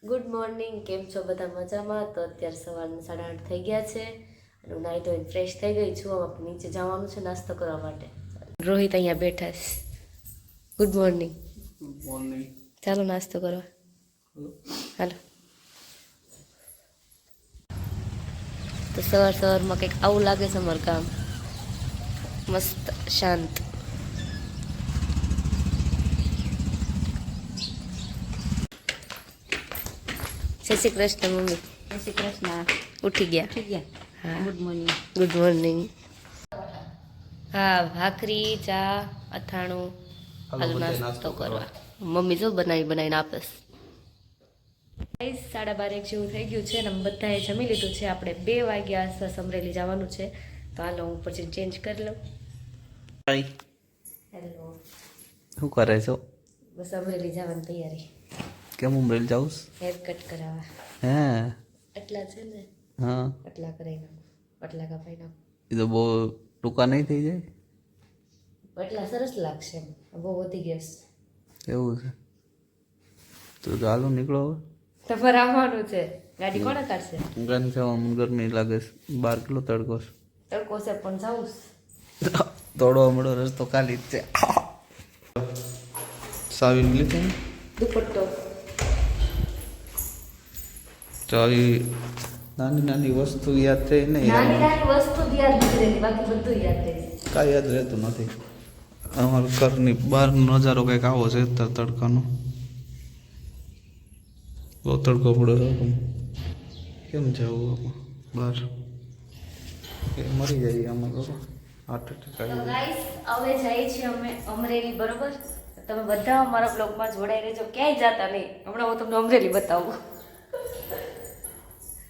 Good morning, કેમ છો બધા મજામાં? તો અત્યારે સવારના 8:30 થઈ ગયા છે અને હું નાહી ધોઈને ફ્રેશ થઈ ગઈ છું. આપણે નીચે જવાનું છે નાસ્તો કરવા માટે. રોહિત અહીંયા બેઠા છે. Good morning. Good morning. ચાલો નાસ્તો કરવા. હાલો. તો સવારમાં કંઈક આવું લાગે છે અમારું કામ. મસ્ત શાંત. જય શ્રી કૃષ્ણ મમ્મી. જય શ્રી કૃષ્ણ. ઉઠી ગયા? ઉઠી ગયા. હા. Good morning. Good morning. હા, ભાખરી, ચા, અથાણું, હાલો નાસ્તો કરવા. મમ્મી જો બનાવીને આપેસ. 12:30 જેવું થઈ ગયું છે અને બધાએ જમી લીધું છે. આપણે 2 વાગ્યા આસપાસ અમરેલી જવાનું છે. તો હાલો હું પછી ચેન્જ કરી લઉં. હેલો. શું કરે છો? બસ અમરેલી જવાની તૈયારી. કેમ અમરેલી જાઉં? હેર કટ કરાવવા. હે? એટલા છે ને? હા. એટલા કરાવી નાખું. એટલા કાપાઈ નાખું. એ તો બહુ ટૂંકા નહીં થઈ જાય? એટલા સરસ લાગશે. બહુ વધી ગયા છે. એવું છે? તો ચાલો નીકળો હવે. તમારે આવવાનું છે. ગાડી કોણે કાઢશે? ગન છે, ગરમી લાગે છે. 12 કિલો તડકો છે. તડકો છે પણ જાઉં. થોડો હમણો રસ્તો ખાલી જ છે. સાવી લીધી ને દુપટ્ટો. ચાવી નાની વસ્તુ યાદ થઈ નહીં. નાની વસ્તુ યાદ નથી રહેતી, બાકી બધું યાદ રહે. કાંઈ યાદ રહેતું નથી. અમારા ઘરની બહારનો નજારો કંઈક આવો છે તડકાનો. બહુ તડકો પડે છે. કેમ જવું બહાર? મરી જાય આમાં લોકો. હાર્ટ એટેક આવી જાય. ગાઈસ, હવે જઈએ છીએ અમે અમરેલી, બરોબર? તમે બધા અમારા બ્લોગમાં જોડાઈ રહેજો, ક્યાંય જાતા નહીં. હમણાં હું તમને અમરેલી બતાવું.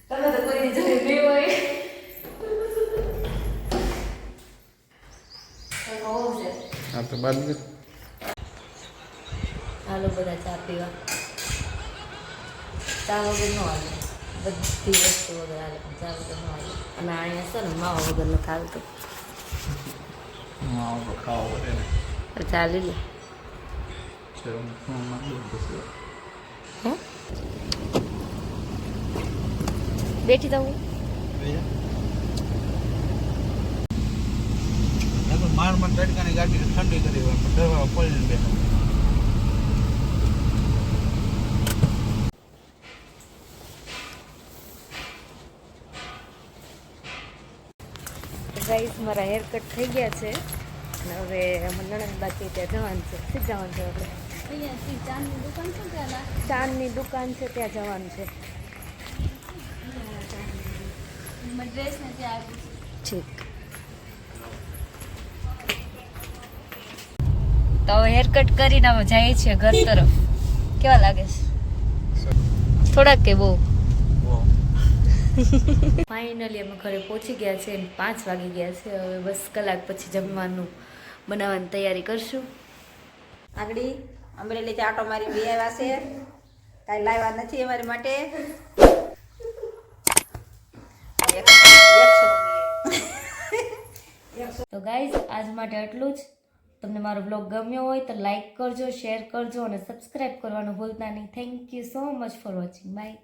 તમે તો કોઈ જોઈ નહીં હોય. હા તો બાદ હાલો બધા ચા પીવા. ચા વગર ન હાલે, બધી વસ્તુ વગર હાલે, પણ ચા વગર ન હાલે. અને અહીંયા છે ને માવા વગર નથી હાલતું. ખાવા પડે ને. ચા લઈ લે. બેઠી તો હું માર તડકાની ગાડી ઠંડી કરી દવા પડીને બેઠા. ગાઈસ, મારા હેર કટ થઈ ગયા છે અને હવે નણંદ બાકી ત્યાં જવાનું છે. શું જવાનું છે આપણે? અહીંયાથી ચાંદની દુકાન છે ત્યાં. ચાંદની દુકાન છે ત્યાં જવાનું છે. ડ્રેસ ને ત્યાં આપું. ઠીક. તો હવે હેર કટ કરીને હવે જઈએ છીએ ઘર તરફ. કેવા લાગે છે? થોડાક કે બહુ? ફાઇનલી અમે ઘરે પહોંચી ગયા છે. 5 વાગી ગયા છે. હવે બસ કલાક પછી જમવાનું બનાવવાની તૈયારી કરશું. આગળ અમરેલીથી આટો મારી બી આવ્યા છે. કાંઈ લાવ્યા નથી અમારી માટે. તો ગાઈઝ, આજ માટે આટલું જ. તમને મારો બ્લોગ ગમ્યો હોય તો લાઈક કરજો, શેર કરજો અને સબસ્ક્રાઈબ કરવાનું ભૂલતા નહીં. Thank you so much for watching. By.